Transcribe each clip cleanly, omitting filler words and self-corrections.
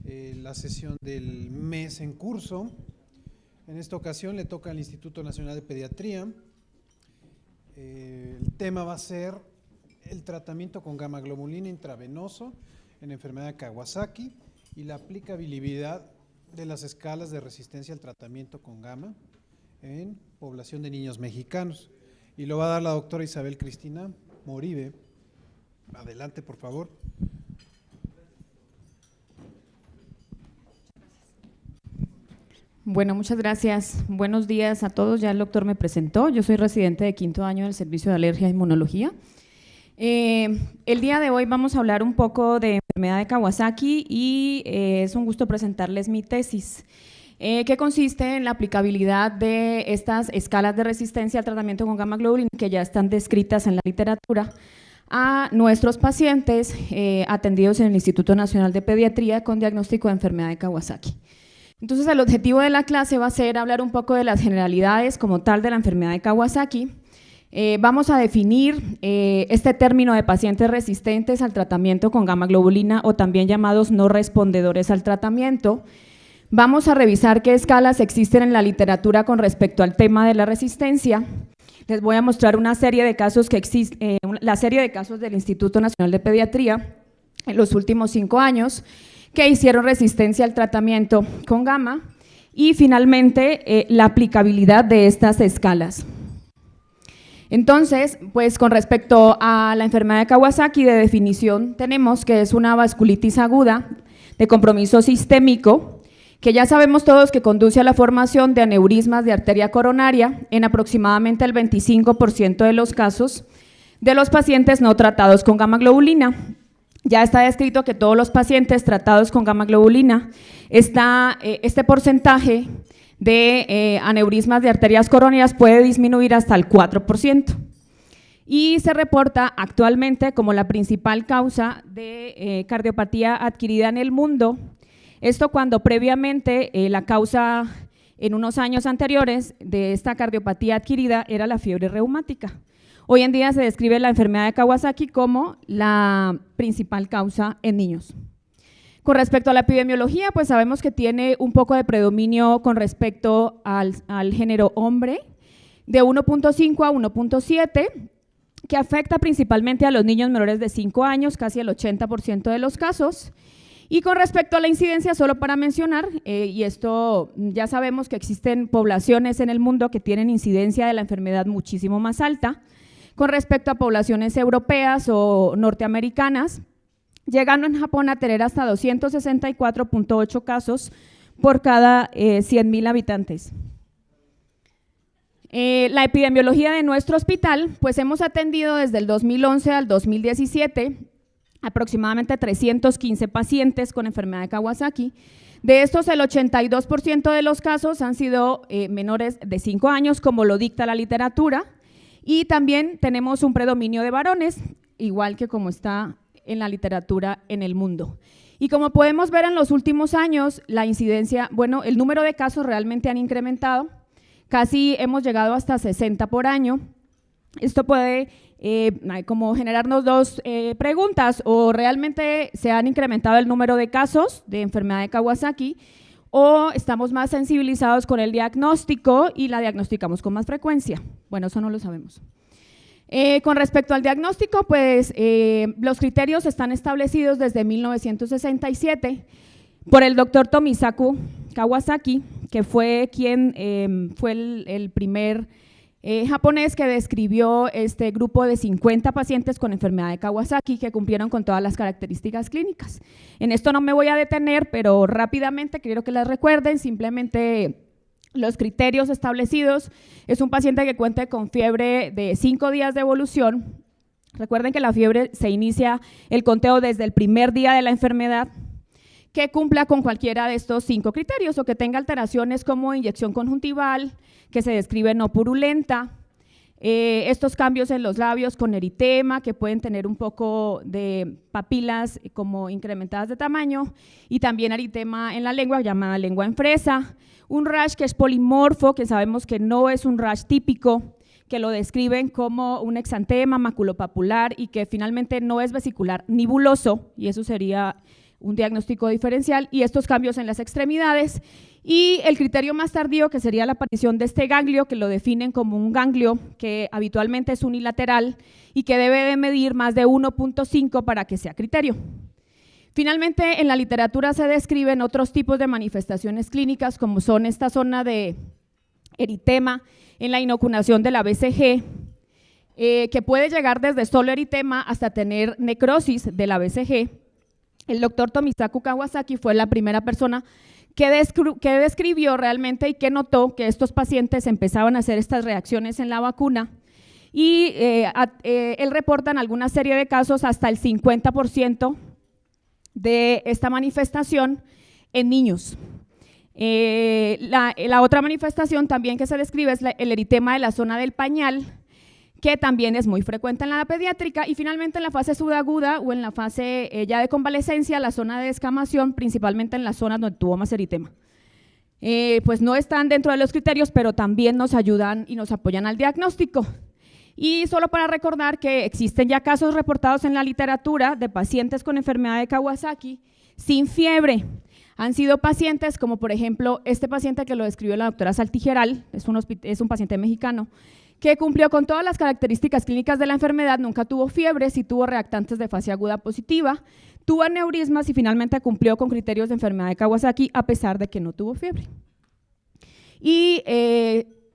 la sesión del mes en curso. En esta ocasión le toca al Instituto Nacional de Pediatría. El tema va a ser el tratamiento con gamma globulina intravenoso en enfermedad de Kawasaki y la aplicabilidad de las escalas de resistencia al tratamiento con gamma en población de niños mexicanos. Y lo va a dar la doctora Isabel Cristina Moribe. Adelante, por favor. Bueno, muchas gracias. Buenos días a todos. Ya el doctor me presentó. Yo soy residente de quinto año del Servicio de Alergia e Inmunología. El día de hoy vamos a hablar un poco de enfermedad de Kawasaki y es un gusto presentarles mi tesis, que consiste en la aplicabilidad de estas escalas de resistencia al tratamiento con gamma globulina que ya están descritas en la literatura a nuestros pacientes atendidos en el Instituto Nacional de Pediatría con diagnóstico de enfermedad de Kawasaki. Entonces, el objetivo de la clase va a ser hablar un poco de las generalidades como tal de la enfermedad de Kawasaki. Vamos a definir este término de pacientes resistentes al tratamiento con gamma globulina o también llamados no respondedores al tratamiento. Vamos a revisar qué escalas existen en la literatura con respecto al tema de la resistencia. Les voy a mostrar una serie de casos que existen, la serie de casos del Instituto Nacional de Pediatría en los últimos 5 años que hicieron resistencia al tratamiento con gamma y finalmente la aplicabilidad de estas escalas. Entonces, pues con respecto a la enfermedad de Kawasaki, de definición tenemos que es una vasculitis aguda de compromiso sistémico, que ya sabemos todos que conduce a la formación de aneurismas de arteria coronaria en aproximadamente el 25% de los casos de los pacientes no tratados con gamma globulina. Ya está descrito que todos los pacientes tratados con gamma globulina, este porcentaje de aneurismas de arterias coronarias puede disminuir hasta el 4% y se reporta actualmente como la principal causa de cardiopatía adquirida en el mundo. Esto cuando previamente la causa en unos años anteriores de esta cardiopatía adquirida era la fiebre reumática. Hoy en día se describe la enfermedad de Kawasaki como la principal causa en niños. Con respecto a la epidemiología, pues sabemos que tiene un poco de predominio con respecto al género hombre, de 1.5 a 1.7, que afecta principalmente a los niños menores de 5 años, casi el 80% de los casos. Y con respecto a la incidencia, solo para mencionar, y esto ya sabemos que existen poblaciones en el mundo que tienen incidencia de la enfermedad muchísimo más alta, con respecto a poblaciones europeas o norteamericanas, llegando en Japón a tener hasta 264.8 casos por cada 100.000 habitantes. La epidemiología de nuestro hospital, pues hemos atendido desde el 2011 al 2017 aproximadamente 315 pacientes con enfermedad de Kawasaki. De estos, el 82% de los casos han sido menores de 5 años, como lo dicta la literatura, y también tenemos un predominio de varones, igual que como está en la literatura en el mundo. Y como podemos ver en los últimos años, la incidencia, bueno, el número de casos realmente han incrementado, casi hemos llegado hasta 60 por año. Esto puede como generarnos dos preguntas: o realmente se han incrementado el número de casos de enfermedad de Kawasaki, o estamos más sensibilizados con el diagnóstico y la diagnosticamos con más frecuencia. Bueno, eso no lo sabemos. Con respecto al diagnóstico, pues los criterios están establecidos desde 1967 por el doctor Tomisaku Kawasaki, que fue quien fue el primer japonés que describió este grupo de 50 pacientes con enfermedad de Kawasaki que cumplieron con todas las características clínicas. En esto no me voy a detener, pero rápidamente quiero que les recuerden simplemente los criterios establecidos. Es un paciente que cuente con fiebre de 5 días de evolución. Recuerden que la fiebre se inicia el conteo desde el primer día de la enfermedad, que cumpla con cualquiera de estos 5 criterios o que tenga alteraciones como inyección conjuntival, que se describe no purulenta, estos cambios en los labios con eritema, que pueden tener un poco de papilas como incrementadas de tamaño, y también eritema en la lengua, llamada lengua en fresa, un rash que es polimorfo, que sabemos que no es un rash típico, que lo describen como un exantema maculopapular y que finalmente no es vesicular ni buloso, y eso sería un diagnóstico diferencial, y estos cambios en las extremidades. Y el criterio más tardío, que sería la aparición de este ganglio, que lo definen como un ganglio que habitualmente es unilateral y que debe de medir más de 1.5 para que sea criterio. Finalmente, en la literatura se describen otros tipos de manifestaciones clínicas, como son esta zona de eritema en la inocunación de la BCG, que puede llegar desde solo eritema hasta tener necrosis de la BCG. El doctor Tomisaku Kawasaki fue la primera persona que describió realmente y que notó que estos pacientes empezaban a hacer estas reacciones en la vacuna, y él reporta en alguna serie de casos hasta el 50% de esta manifestación en niños. La otra manifestación también que se describe es el eritema de la zona del pañal, que también es muy frecuente en la pediátrica, y finalmente en la fase subaguda o en la fase ya de convalecencia, la zona de descamación, principalmente en las zonas donde tuvo más eritema. Pues no están dentro de los criterios, pero también nos ayudan y nos apoyan al diagnóstico. Y solo para recordar que existen ya casos reportados en la literatura de pacientes con enfermedad de Kawasaki sin fiebre. Han sido pacientes como, por ejemplo, este paciente que lo describió la doctora Saltijeral, es un paciente mexicano, que cumplió con todas las características clínicas de la enfermedad, nunca tuvo fiebre, sí tuvo reactantes de fase aguda positiva, tuvo aneurismas y finalmente cumplió con criterios de enfermedad de Kawasaki a pesar de que no tuvo fiebre. Y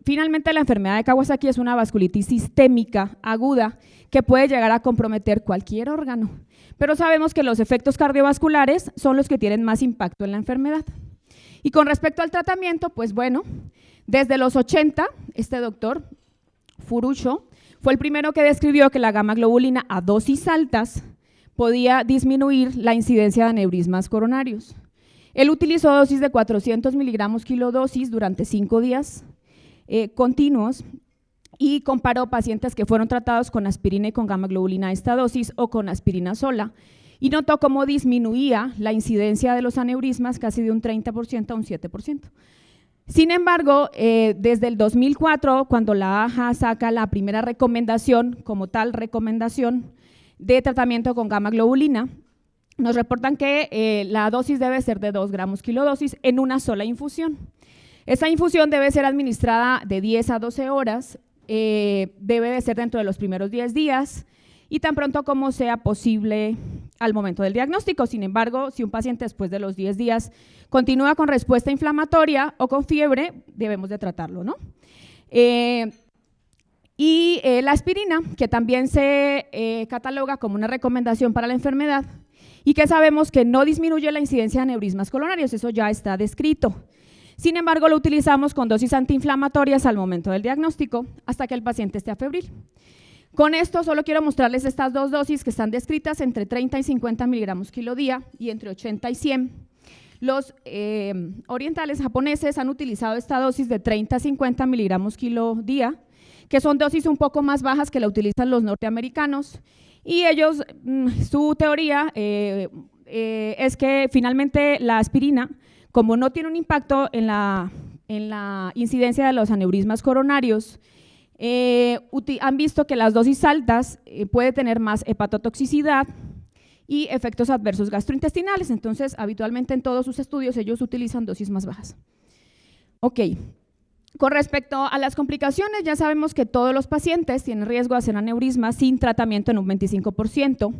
finalmente la enfermedad de Kawasaki es una vasculitis sistémica aguda que puede llegar a comprometer cualquier órgano, pero sabemos que los efectos cardiovasculares son los que tienen más impacto en la enfermedad. Y con respecto al tratamiento, pues bueno, desde los 80, este doctor Furucho fue el primero que describió que la gamma globulina a dosis altas podía disminuir la incidencia de aneurismas coronarios. Él utilizó dosis de 400 miligramos kilodosis durante 5 días continuos y comparó pacientes que fueron tratados con aspirina y con gamma globulina a esta dosis o con aspirina sola, y notó cómo disminuía la incidencia de los aneurismas casi de un 30% a un 7%. Sin embargo, desde el 2004, cuando la AHA saca la primera recomendación, como tal recomendación de tratamiento con gamma globulina, nos reportan que la dosis debe ser de 2 gramos kilodosis en una sola infusión. Esa infusión debe ser administrada de 10 a 12 horas, debe de ser dentro de los primeros 10 días y tan pronto como sea posible al momento del diagnóstico. Sin embargo, si un paciente después de los 10 días continúa con respuesta inflamatoria o con fiebre, debemos de tratarlo, ¿no? La aspirina, que también se cataloga como una recomendación para la enfermedad y que sabemos que no disminuye la incidencia de aneurismas coronarios, eso ya está descrito. Sin embargo, lo utilizamos con dosis antiinflamatorias al momento del diagnóstico hasta que el paciente esté febril. Con esto solo quiero mostrarles estas dos dosis que están descritas entre 30 y 50 miligramos kilo día y entre 80 y 100. Los orientales japoneses han utilizado esta dosis de 30 a 50 miligramos kilo día, que son dosis un poco más bajas que la utilizan los norteamericanos, y ellos, su teoría es que finalmente la aspirina, como no tiene un impacto en la incidencia de los aneurismas coronarios, han visto que las dosis altas puede tener más hepatotoxicidad y efectos adversos gastrointestinales. Entonces, habitualmente en todos sus estudios ellos utilizan dosis más bajas. Ok, con respecto a las complicaciones, ya sabemos que todos los pacientes tienen riesgo de hacer aneurisma sin tratamiento en un 25%.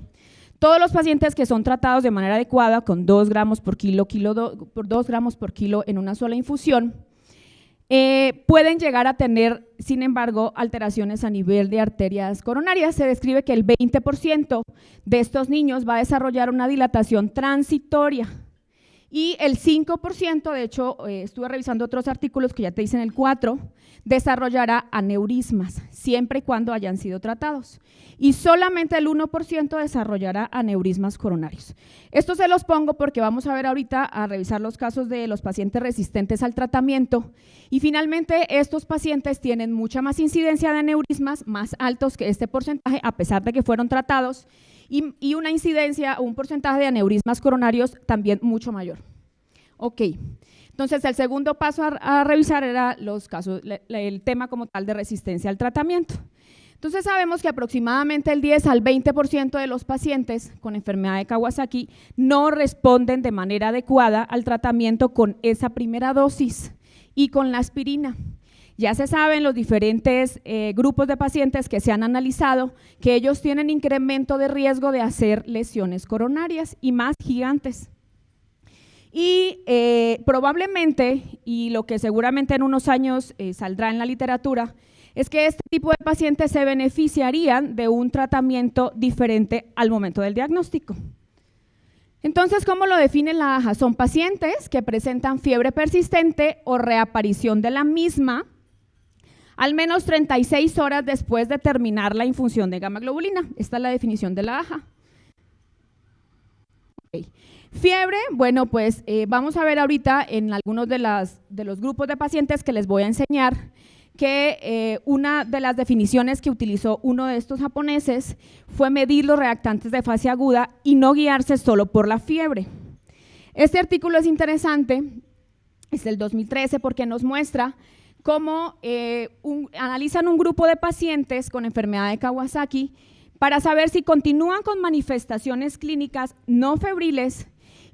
Todos los pacientes que son tratados de manera adecuada con 2 gramos por kilo, 2 gramos por kilo en una sola infusión, pueden llegar a tener, sin embargo, alteraciones a nivel de arterias coronarias. Se describe que el 20% de estos niños va a desarrollar una dilatación transitoria y el 5%, de hecho, estuve revisando otros artículos que ya te dicen el 4%, desarrollará aneurismas, siempre y cuando hayan sido tratados. Y solamente el 1% desarrollará aneurismas coronarios. Esto se los pongo porque vamos a ver ahorita a revisar los casos de los pacientes resistentes al tratamiento y finalmente estos pacientes tienen mucha más incidencia de aneurismas, más altos que este porcentaje a pesar de que fueron tratados y una incidencia o un porcentaje de aneurismas coronarios también mucho mayor. Ok. Entonces, el segundo paso a revisar era los casos, el tema como tal de resistencia al tratamiento. Entonces sabemos que aproximadamente el 10 al 20% de los pacientes con enfermedad de Kawasaki no responden de manera adecuada al tratamiento con esa primera dosis y con la aspirina. Ya se saben los diferentes grupos de pacientes que se han analizado que ellos tienen incremento de riesgo de hacer lesiones coronarias y más gigantes. Y probablemente, y lo que seguramente en unos años saldrá en la literatura, es que este tipo de pacientes se beneficiarían de un tratamiento diferente al momento del diagnóstico. Entonces, ¿cómo lo define la AJA? Son pacientes que presentan fiebre persistente o reaparición de la misma al menos 36 horas después de terminar la infusión de gamma globulina. Esta es la definición de la AJA. Okay. Fiebre, bueno, pues vamos a ver ahorita en algunos de los grupos de pacientes que les voy a enseñar que una de las definiciones que utilizó uno de estos japoneses fue medir los reactantes de fase aguda y no guiarse solo por la fiebre. Este artículo es interesante, es del 2013 porque nos muestra cómo analizan un grupo de pacientes con enfermedad de Kawasaki para saber si continúan con manifestaciones clínicas no febriles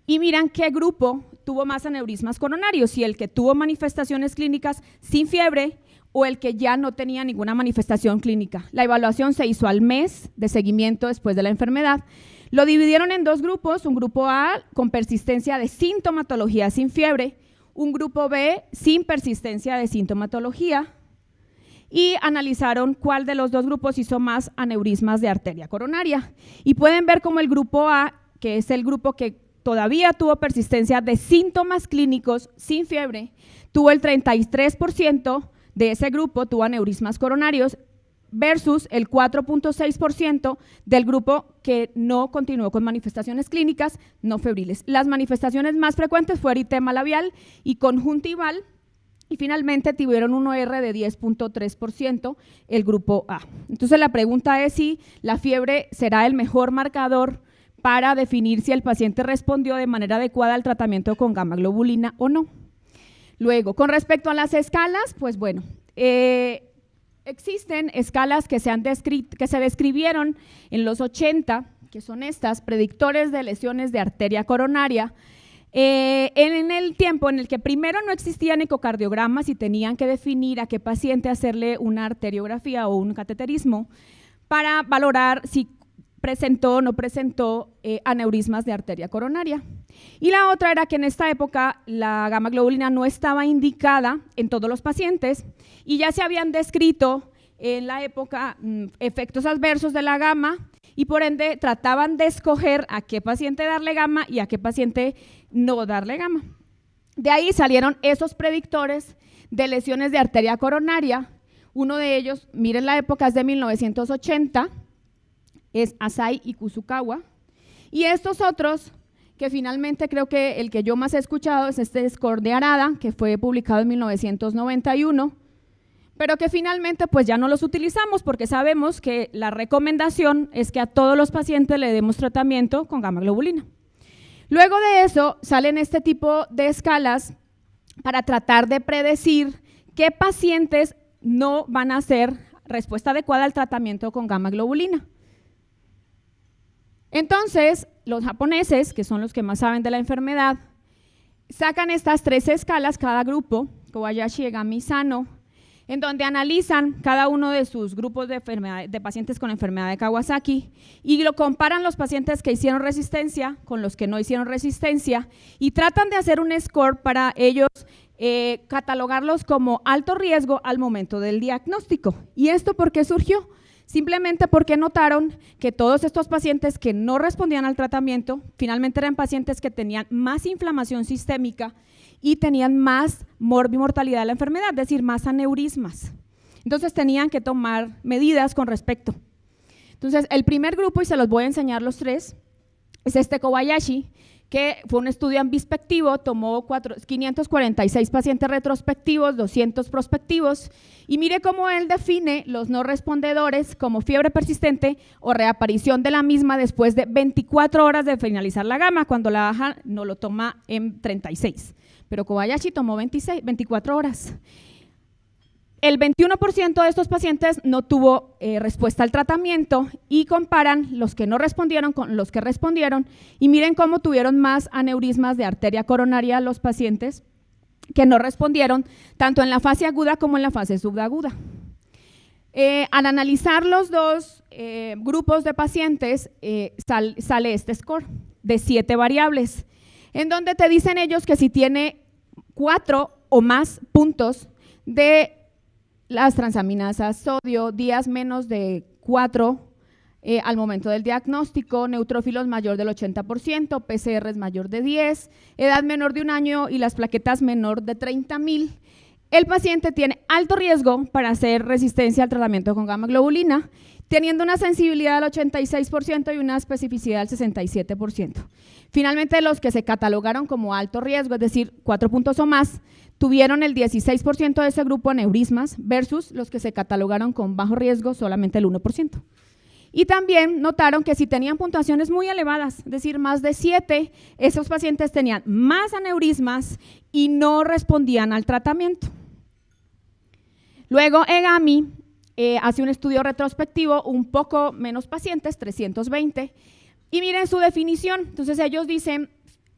y miran qué grupo tuvo más aneurismas coronarios, si el que tuvo manifestaciones clínicas sin fiebre o el que ya no tenía ninguna manifestación clínica. La evaluación se hizo al mes de seguimiento después de la enfermedad. Lo dividieron en dos grupos, un grupo A con persistencia de sintomatología sin fiebre, un grupo B sin persistencia de sintomatología y analizaron cuál de los dos grupos hizo más aneurismas de arteria coronaria. Y pueden ver cómo el grupo A, que es el grupo que todavía tuvo persistencia de síntomas clínicos sin fiebre, tuvo el 33% de ese grupo tuvo aneurismas coronarios versus el 4.6% del grupo que no continuó con manifestaciones clínicas no febriles. Las manifestaciones más frecuentes fue eritema labial y conjuntival y finalmente tuvieron un OR de 10.3% el grupo A. Entonces la pregunta es si la fiebre será el mejor marcador para definir si el paciente respondió de manera adecuada al tratamiento con gamma globulina o no. Luego, con respecto a las escalas, pues bueno, existen escalas que se describieron en los 80, que son estas, predictores de lesiones de arteria coronaria, en el tiempo en el que primero no existían ecocardiogramas y tenían que definir a qué paciente hacerle una arteriografía o un cateterismo para valorar si presentó o no presentó aneurismas de arteria coronaria. Y la otra era que en esta época la gamma globulina no estaba indicada en todos los pacientes y ya se habían descrito en la época efectos adversos de la gamma y por ende trataban de escoger a qué paciente darle gamma y a qué paciente no darle gamma. De ahí salieron esos predictores de lesiones de arteria coronaria. Uno de ellos, miren la época, es de 1980, es Asai y Kusukawa, y estos otros, que finalmente creo que el que yo más he escuchado es este score de Arada, que fue publicado en 1991, pero que finalmente pues ya no los utilizamos porque sabemos que la recomendación es que a todos los pacientes le demos tratamiento con gamma globulina. Luego de eso salen este tipo de escalas para tratar de predecir qué pacientes no van a hacer respuesta adecuada al tratamiento con gamma globulina. Entonces, los japoneses, que son los que más saben de la enfermedad, sacan estas 3 escalas, cada grupo, Kobayashi, Egami y Sano, en donde analizan cada uno de sus grupos de pacientes con enfermedad de Kawasaki y lo comparan los pacientes que hicieron resistencia con los que no hicieron resistencia y tratan de hacer un score para ellos catalogarlos como alto riesgo al momento del diagnóstico. ¿Y esto por qué surgió? Simplemente porque notaron que todos estos pacientes que no respondían al tratamiento, finalmente eran pacientes que tenían más inflamación sistémica y tenían más mortalidad de la enfermedad, es decir, más aneurismas. Entonces tenían que tomar medidas con respecto. Entonces el primer grupo, y se los voy a enseñar los 3, es este Kobayashi, que fue un estudio ambispectivo, tomó 546 pacientes retrospectivos, 200 prospectivos, y mire cómo él define los no respondedores como fiebre persistente o reaparición de la misma después de 24 horas de finalizar la gamma, cuando la AJA no lo toma en 36, pero Kobayashi tomó 24 horas. El 21% de estos pacientes no tuvo respuesta al tratamiento y comparan los que no respondieron con los que respondieron y miren cómo tuvieron más aneurismas de arteria coronaria los pacientes que no respondieron, tanto en la fase aguda como en la fase subaguda. Al analizar los dos grupos de pacientes, sale este score de 7 variables, en donde te dicen ellos que si tiene 4 o más puntos de las transaminasas sodio, días menos de 4 al momento del diagnóstico, neutrófilos mayor del 80%, PCR mayor de 10, edad menor de 1 año y las plaquetas menor de 30,000, el paciente tiene alto riesgo para hacer resistencia al tratamiento con gamma globulina, teniendo una sensibilidad del 86% y una especificidad del 67%. Finalmente, los que se catalogaron como alto riesgo, es decir, 4 puntos o más, tuvieron el 16% de ese grupo aneurismas versus los que se catalogaron con bajo riesgo, solamente el 1%. Y también notaron que si tenían puntuaciones muy elevadas, es decir, más de 7, esos pacientes tenían más aneurismas y no respondían al tratamiento. Luego, EGAMI hace un estudio retrospectivo, un poco menos pacientes, 320, y miren su definición. Entonces ellos dicen,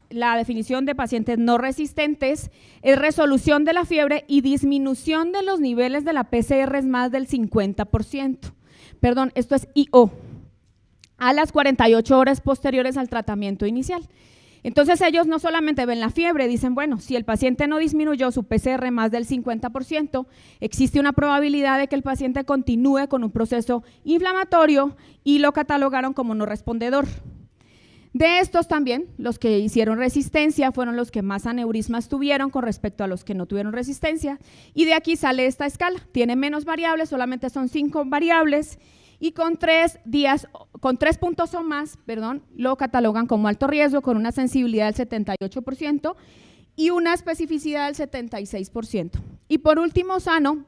la definición de pacientes no resistentes es resolución de la fiebre y disminución de los niveles de la PCR es más del 50%. Perdón, esto es IO, a las 48 horas posteriores al tratamiento inicial. Entonces ellos no solamente ven la fiebre, dicen, bueno, si el paciente no disminuyó su PCR más del 50%, existe una probabilidad de que el paciente continúe con un proceso inflamatorio y lo catalogaron como no respondedor. De estos también, los que hicieron resistencia fueron los que más aneurismas tuvieron con respecto a los que no tuvieron resistencia, y de aquí sale esta escala, tiene menos variables, solamente son 5 variables, y con 3 puntos o más, lo catalogan como alto riesgo con una sensibilidad del 78% y una especificidad del 76%. Y por último, sano,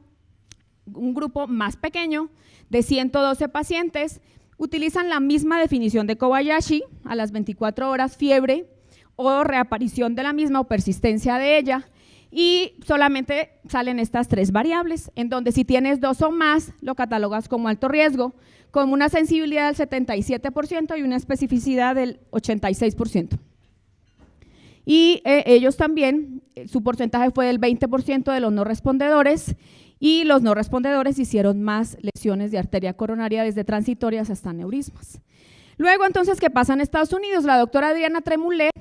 un grupo más pequeño de 112 pacientes, utilizan la misma definición de Kobayashi, a las 24 horas fiebre o reaparición de la misma o persistencia de ella, y solamente salen estas 3 variables, en donde si tienes 2 o más, lo catalogas como alto riesgo, con una sensibilidad del 77% y una especificidad del 86%. Y ellos también, su porcentaje fue del 20% de los no respondedores, y los no respondedores hicieron más lesiones de arteria coronaria desde transitorias hasta aneurismas. Luego, entonces, ¿qué pasa en Estados Unidos? La doctora Adriana Tremoulet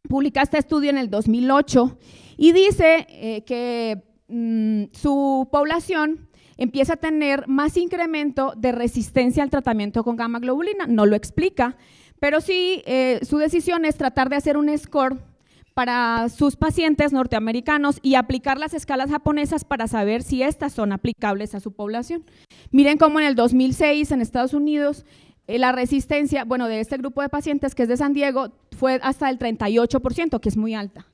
publica este estudio en el 2008 y dice que su población empieza a tener más incremento de resistencia al tratamiento con gamma globulina. No lo explica, pero sí su decisión es tratar de hacer un score para sus pacientes norteamericanos y aplicar las escalas japonesas para saber si estas son aplicables a su población. Miren cómo en el 2006 en Estados Unidos la resistencia, bueno, de este grupo de pacientes que es de San Diego fue hasta el 38%, que es muy alta.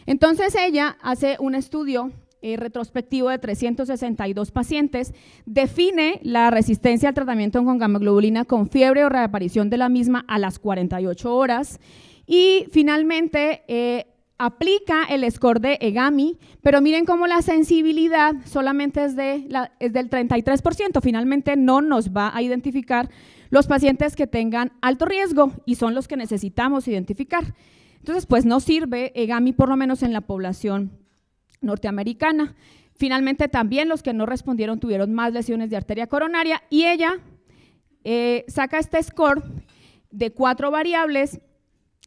Entonces ella hace un estudio retrospectivo de 362 pacientes, define la resistencia al tratamiento con gamma globulina con fiebre o reaparición de la misma a las 48 horas y finalmente aplica el score de EGAMI, pero miren cómo la sensibilidad solamente es del 33%, finalmente no nos va a identificar los pacientes que tengan alto riesgo y son los que necesitamos identificar. Entonces, pues no sirve EGAMI por lo menos en la población norteamericana. Finalmente también los que no respondieron tuvieron más lesiones de arteria coronaria y ella saca este score de 4 variables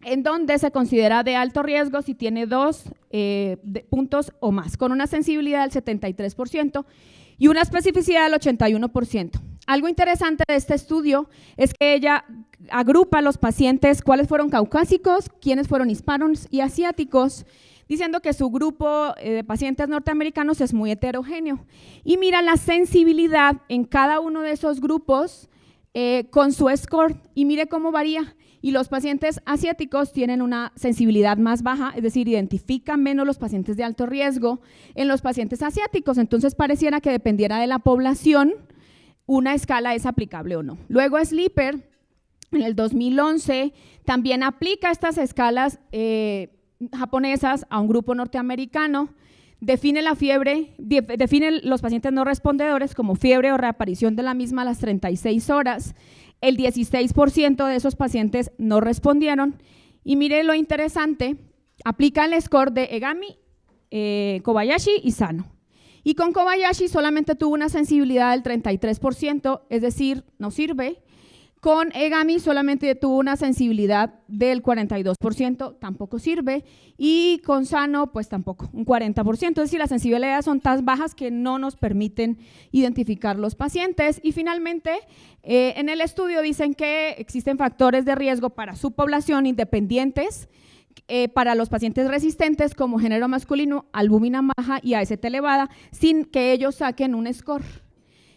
en donde se considera de alto riesgo si tiene 2 puntos o más, con una sensibilidad del 73% y una especificidad del 81%. Algo interesante de este estudio es que ella agrupa a los pacientes cuáles fueron caucásicos, quiénes fueron hispanos y asiáticos, diciendo que su grupo de pacientes norteamericanos es muy heterogéneo y mira la sensibilidad en cada uno de esos grupos con su score y mire cómo varía. Y los pacientes asiáticos tienen una sensibilidad más baja, es decir, identifican menos los pacientes de alto riesgo en los pacientes asiáticos, entonces pareciera que dependiera de la población, una escala es aplicable o no. Luego Sleeper, en el 2011, también aplica estas escalas japonesas a un grupo norteamericano, define la fiebre, define los pacientes no respondedores como fiebre o reaparición de la misma a las 36 horas. El 16% de esos pacientes no respondieron. Y mire lo interesante, aplica el score de Egami, Kobayashi y Sano. Y con Kobayashi solamente tuvo una sensibilidad del 33%, es decir, no sirve. Con Egami solamente tuvo una sensibilidad del 42%, tampoco sirve. Y con Sano, pues tampoco, un 40%. Es decir, las sensibilidades son tan bajas que no nos permiten identificar los pacientes. Y finalmente, en el estudio dicen que existen factores de riesgo para su población independientes para los pacientes resistentes como género masculino, albúmina baja y AST elevada, sin que ellos saquen un score.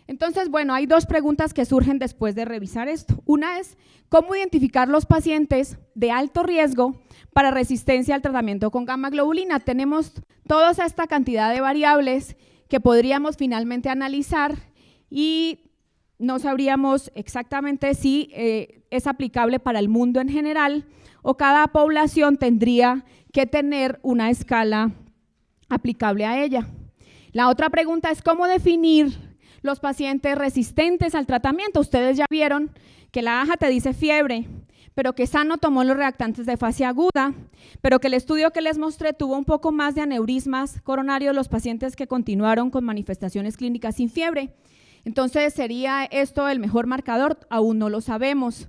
Entonces, bueno, hay dos preguntas que surgen después de revisar esto. Una es, ¿cómo identificar los pacientes de alto riesgo para resistencia al tratamiento con gamma globulina? Tenemos toda esta cantidad de variables que podríamos finalmente analizar y no sabríamos exactamente si es aplicable para el mundo en general o cada población tendría que tener una escala aplicable a ella. La otra pregunta es, ¿cómo definir los pacientes resistentes al tratamiento? Ustedes ya vieron que la AJA te dice fiebre, pero que Sano tomó los reactantes de fase aguda, pero que el estudio que les mostré tuvo un poco más de aneurismas coronarios los pacientes que continuaron con manifestaciones clínicas sin fiebre. Entonces, ¿sería esto el mejor marcador? Aún no lo sabemos.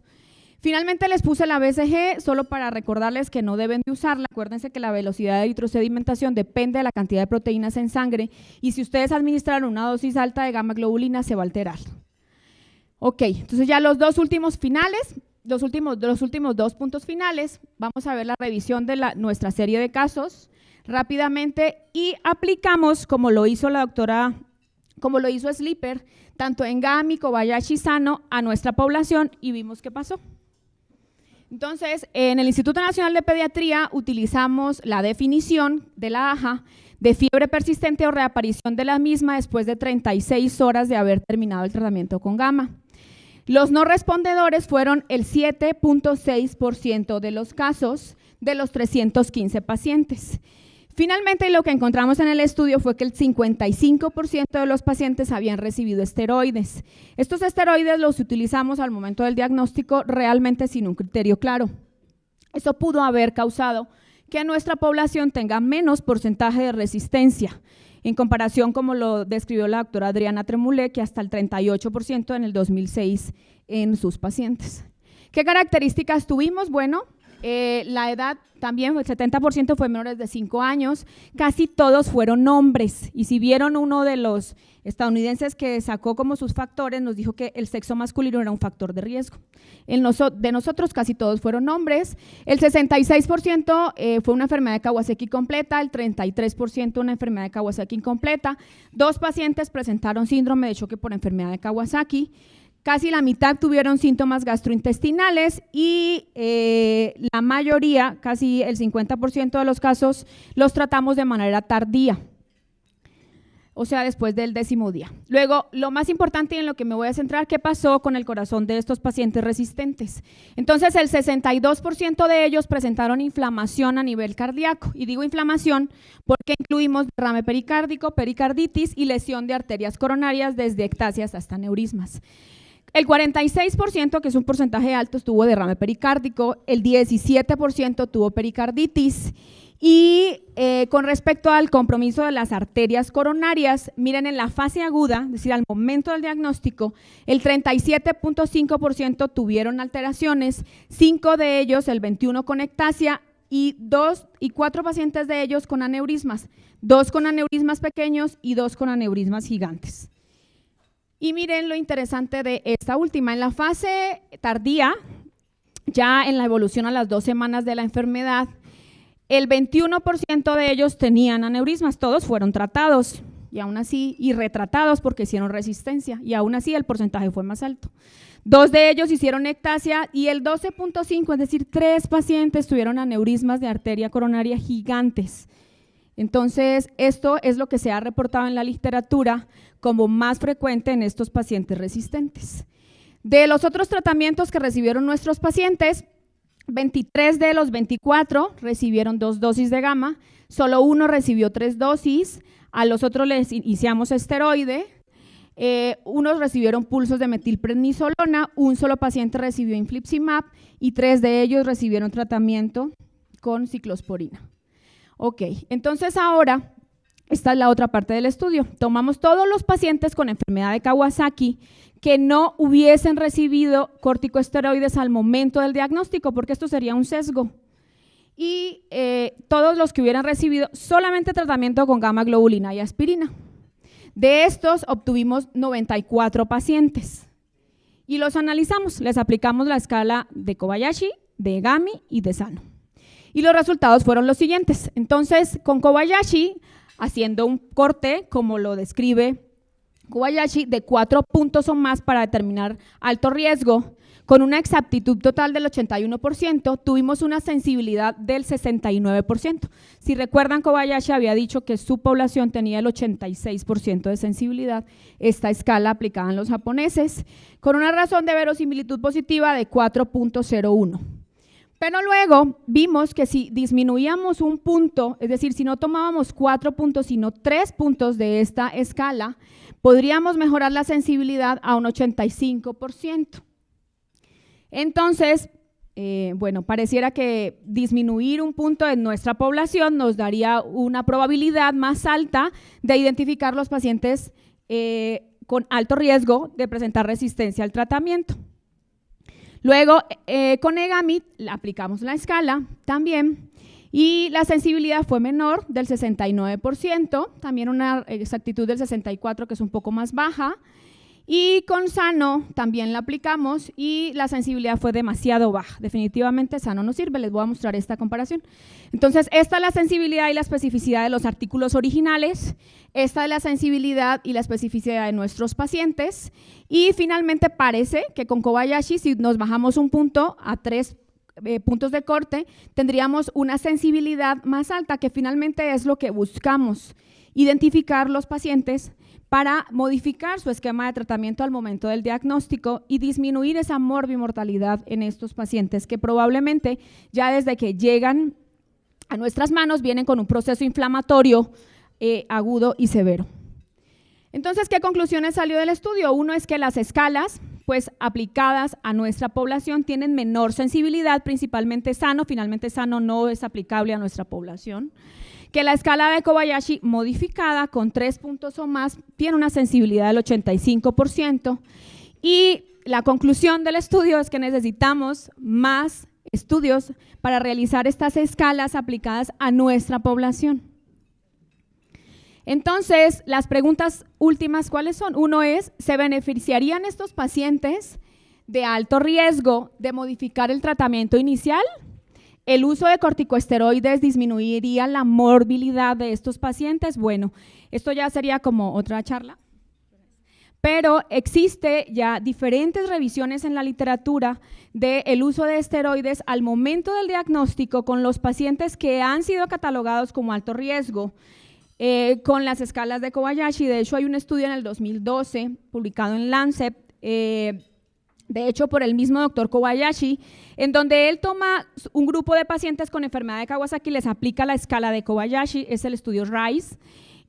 Finalmente les puse la BCG solo para recordarles que no deben de usarla. Acuérdense que la velocidad de eritrosedimentación depende de la cantidad de proteínas en sangre y si ustedes administraron una dosis alta de gamma globulina se va a alterar. Ok, entonces ya los dos últimos finales, los últimos dos puntos finales, vamos a ver la revisión de nuestra serie de casos rápidamente y aplicamos, como lo hizo la doctora, como lo hizo Sleeper, tanto en Gami, Kobayashi y Sano a nuestra población y vimos qué pasó. Entonces, en el Instituto Nacional de Pediatría utilizamos la definición de la AJA de fiebre persistente o reaparición de la misma después de 36 horas de haber terminado el tratamiento con gamma. Los no respondedores fueron el 7.6% de los casos de los 315 pacientes. Finalmente, lo que encontramos en el estudio fue que el 55% de los pacientes habían recibido esteroides. Estos esteroides los utilizamos al momento del diagnóstico realmente sin un criterio claro. Eso pudo haber causado que nuestra población tenga menos porcentaje de resistencia, en comparación como lo describió la doctora Adriana Tremoulet, que hasta el 38% en el 2006 en sus pacientes. ¿Qué características tuvimos? Bueno, la edad también, el 70% fue menores de 5 años, casi todos fueron hombres y si vieron uno de los estadounidenses que sacó como sus factores, nos dijo que el sexo masculino era un factor de riesgo. De nosotros casi todos fueron hombres, el 66% fue una enfermedad de Kawasaki completa, el 33% una enfermedad de Kawasaki incompleta, 2 pacientes presentaron síndrome de choque por enfermedad de Kawasaki, casi la mitad tuvieron síntomas gastrointestinales y la mayoría, casi el 50% de los casos, los tratamos de manera tardía, o sea, después del 10º día. Luego, lo más importante y en lo que me voy a centrar, ¿qué pasó con el corazón de estos pacientes resistentes? Entonces, el 62% de ellos presentaron inflamación a nivel cardíaco, y digo inflamación porque incluimos derrame pericárdico, pericarditis y lesión de arterias coronarias desde ectasias hasta aneurismas. El 46%, que es un porcentaje alto, tuvo derrame pericárdico, el 17% tuvo pericarditis y con respecto al compromiso de las arterias coronarias, miren en la fase aguda, es decir, al momento del diagnóstico, el 37.5% tuvieron alteraciones, 5 de ellos, el 21% con ectasia y 4 pacientes de ellos con aneurismas, 2 con aneurismas pequeños y 2 con aneurismas gigantes. Y miren lo interesante de esta última, en la fase tardía, ya en la evolución a las 2 semanas de la enfermedad, el 21% de ellos tenían aneurismas, todos fueron tratados y aún así, y retratados porque hicieron resistencia y aún así el porcentaje fue más alto. 2 de ellos hicieron ectasia y el 12.5, es decir, 3 pacientes tuvieron aneurismas de arteria coronaria gigantes. Entonces, esto es lo que se ha reportado en la literatura como más frecuente en estos pacientes resistentes. De los otros tratamientos que recibieron nuestros pacientes, 23 de los 24 recibieron 2 dosis de gamma, solo uno recibió 3 dosis, a los otros les iniciamos esteroide, unos recibieron pulsos de metilprednisolona, un solo paciente recibió infliximab y 3 de ellos recibieron tratamiento con ciclosporina. Ok, entonces ahora, esta es la otra parte del estudio. Tomamos todos los pacientes con enfermedad de Kawasaki que no hubiesen recibido corticosteroides al momento del diagnóstico, porque esto sería un sesgo. Y todos los que hubieran recibido solamente tratamiento con gamma globulina y aspirina. De estos obtuvimos 94 pacientes y los analizamos, les aplicamos la escala de Kobayashi, de Gami y de Sano. Y los resultados fueron los siguientes. Entonces, con Kobayashi, haciendo un corte, como lo describe Kobayashi, de 4 puntos o más para determinar alto riesgo, con una exactitud total del 81%, tuvimos una sensibilidad del 69%. Si recuerdan, Kobayashi había dicho que su población tenía el 86% de sensibilidad, esta escala aplicada en los japoneses, con una razón de verosimilitud positiva de 4.01. Pero luego vimos que si disminuíamos un punto, es decir, si no tomábamos 4 puntos, sino 3 puntos de esta escala, podríamos mejorar la sensibilidad a un 85%. Entonces, bueno, pareciera que disminuir un punto en nuestra población nos daría una probabilidad más alta de identificar los pacientes con alto riesgo de presentar resistencia al tratamiento. Luego, con Egami aplicamos la escala también y la sensibilidad fue menor del 69%, también una exactitud del 64% que es un poco más baja. Y con Sano también la aplicamos y la sensibilidad fue demasiado baja. Definitivamente Sano no sirve, les voy a mostrar esta comparación. Entonces, esta es la sensibilidad y la especificidad de los artículos originales, esta es la sensibilidad y la especificidad de nuestros pacientes y finalmente parece que con Kobayashi, si nos bajamos un punto a 3 puntos de corte, tendríamos una sensibilidad más alta, que finalmente es lo que buscamos, identificar los pacientes para modificar su esquema de tratamiento al momento del diagnóstico y disminuir esa morbimortalidad en estos pacientes que probablemente ya desde que llegan a nuestras manos vienen con un proceso inflamatorio agudo y severo. Entonces, ¿qué conclusiones salió del estudio? Uno es que las escalas, pues aplicadas a nuestra población, tienen menor sensibilidad, principalmente Sano, finalmente Sano no es aplicable a nuestra población. Que la escala de Kobayashi modificada con 3 puntos o más tiene una sensibilidad del 85% y la conclusión del estudio es que necesitamos más estudios para realizar estas escalas aplicadas a nuestra población. Entonces, las preguntas últimas, ¿cuáles son? Uno es, ¿se beneficiarían estos pacientes de alto riesgo de modificar el tratamiento inicial? ¿El uso de corticosteroides disminuiría la morbilidad de estos pacientes? Bueno, esto ya sería como otra charla, pero existe ya diferentes revisiones en la literatura del uso de esteroides al momento del diagnóstico con los pacientes que han sido catalogados como alto riesgo, con las escalas de Kobayashi. De hecho, hay un estudio en el 2012 publicado en Lancet, de hecho por el mismo doctor Kobayashi, en donde él toma un grupo de pacientes con enfermedad de Kawasaki, les aplica la escala de Kobayashi, es el estudio RISE,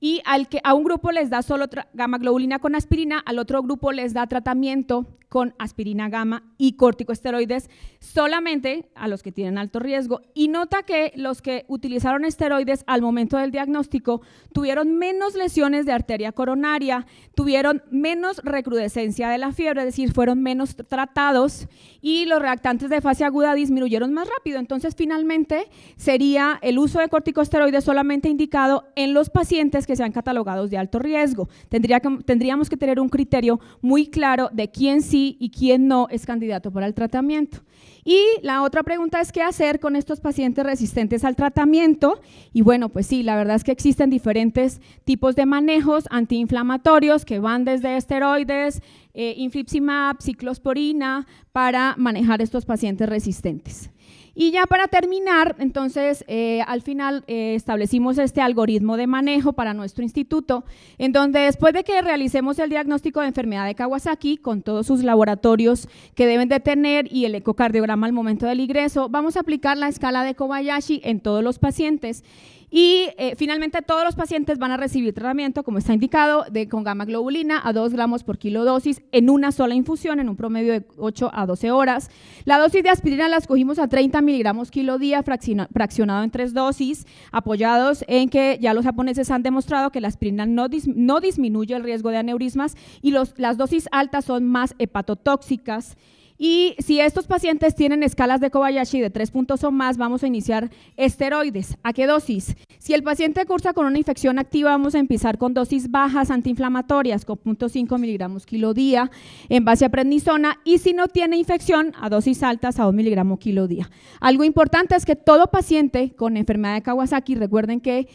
y a un grupo les da solo gamma globulina con aspirina, al otro grupo les da tratamiento con aspirina gamma y corticosteroides solamente a los que tienen alto riesgo, y nota que los que utilizaron esteroides al momento del diagnóstico tuvieron menos lesiones de arteria coronaria, tuvieron menos recrudescencia de la fiebre, es decir, fueron menos tratados y los reactantes de fase aguda disminuyeron más rápido. Entonces, finalmente, sería el uso de corticosteroides solamente indicado en los pacientes que sean catalogados de alto riesgo. Tendríamos que tener un criterio muy claro de quién sí y quién no es candidato para el tratamiento. Y la otra pregunta es, ¿qué hacer con estos pacientes resistentes al tratamiento? Y bueno, pues sí, la verdad es que existen diferentes tipos de manejos antiinflamatorios que van desde esteroides, infliximab, ciclosporina, para manejar estos pacientes resistentes. Y ya para terminar, entonces, al final establecimos este algoritmo de manejo para nuestro instituto, en donde después de que realicemos el diagnóstico de enfermedad de Kawasaki, con todos sus laboratorios que deben de tener y el ecocardiograma al momento del ingreso, vamos a aplicar la escala de Kobayashi en todos los pacientes. Y finalmente todos los pacientes van a recibir tratamiento, como está indicado, con gamma globulina a 2 gramos por kilo dosis en una sola infusión, en un promedio de 8 a 12 horas. La dosis de aspirina la escogimos a 30 miligramos kilo día, fraccionado en 3 dosis, apoyados en que ya los japoneses han demostrado que la aspirina no disminuye el riesgo de aneurismas y las dosis altas son más hepatotóxicas. Y si estos pacientes tienen escalas de Kobayashi de 3 puntos o más, vamos a iniciar esteroides. ¿A qué dosis? Si el paciente cursa con una infección activa, vamos a empezar con dosis bajas antiinflamatorias, con 0.5 miligramos kilo día en base a prednisona, y si no tiene infección, a dosis altas a 2 miligramos kilo día. Algo importante es que todo paciente con enfermedad de Kawasaki, recuerden que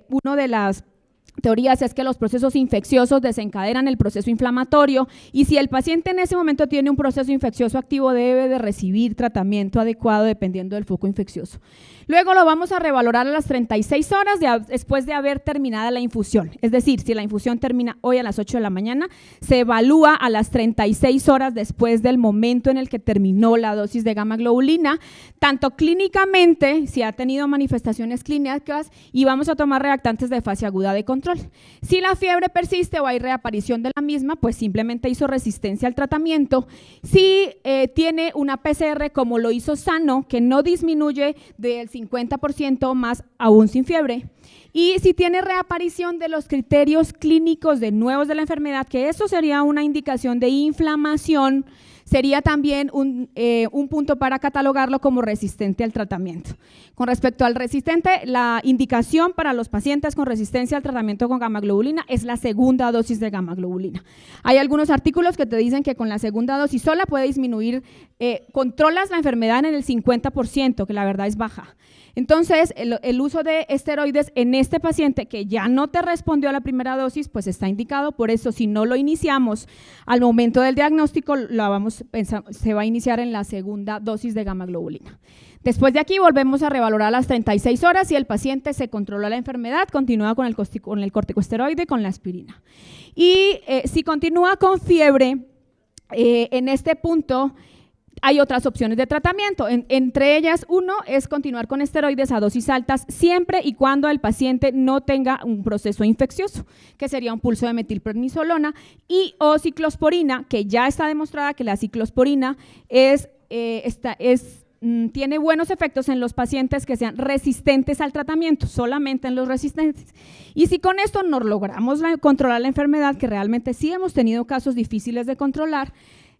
uno de las teorías es que los procesos infecciosos desencadenan el proceso inflamatorio, y si el paciente en ese momento tiene un proceso infeccioso activo, debe de recibir tratamiento adecuado dependiendo del foco infeccioso. Luego lo vamos a revalorar a las 36 horas después de haber terminado la infusión. Es decir, si la infusión termina hoy a las 8 de la mañana, se evalúa a las 36 horas después del momento en el que terminó la dosis de gamma globulina, tanto clínicamente, si ha tenido manifestaciones clínicas, y vamos a tomar reactantes de fase aguda de control. Si la fiebre persiste o hay reaparición de la misma, pues simplemente hizo resistencia al tratamiento. Si tiene una PCR como lo hizo sano, que no disminuye del 50% más aún sin fiebre, y si tiene reaparición de los criterios clínicos de nuevos de la enfermedad, que eso sería una indicación de inflamación, sería también un punto para catalogarlo como resistente al tratamiento. Con respecto al resistente, la indicación para los pacientes con resistencia al tratamiento con gamma globulina es la segunda dosis de gamma globulina. Hay algunos artículos que te dicen que con la segunda dosis sola puede disminuir, controlas la enfermedad en el 50%, que la verdad es baja. Entonces, el uso de esteroides en este paciente que ya no te respondió a la primera dosis, pues está indicado. Por eso, si no lo iniciamos al momento del diagnóstico, se va a iniciar en la segunda dosis de gamma globulina. Después de aquí volvemos a revalorar las 36 horas. Si el paciente se controla la enfermedad, continúa con el corticosteroide, con la aspirina. Y si continúa con fiebre, en este punto hay otras opciones de tratamiento, entre ellas uno es continuar con esteroides a dosis altas siempre y cuando el paciente no tenga un proceso infeccioso, que sería un pulso de metilprednisolona o ciclosporina, que ya está demostrada que la ciclosporina tiene buenos efectos en los pacientes que sean resistentes al tratamiento, solamente en los resistentes. Y si con esto no logramos controlar la enfermedad, que realmente sí hemos tenido casos difíciles de controlar,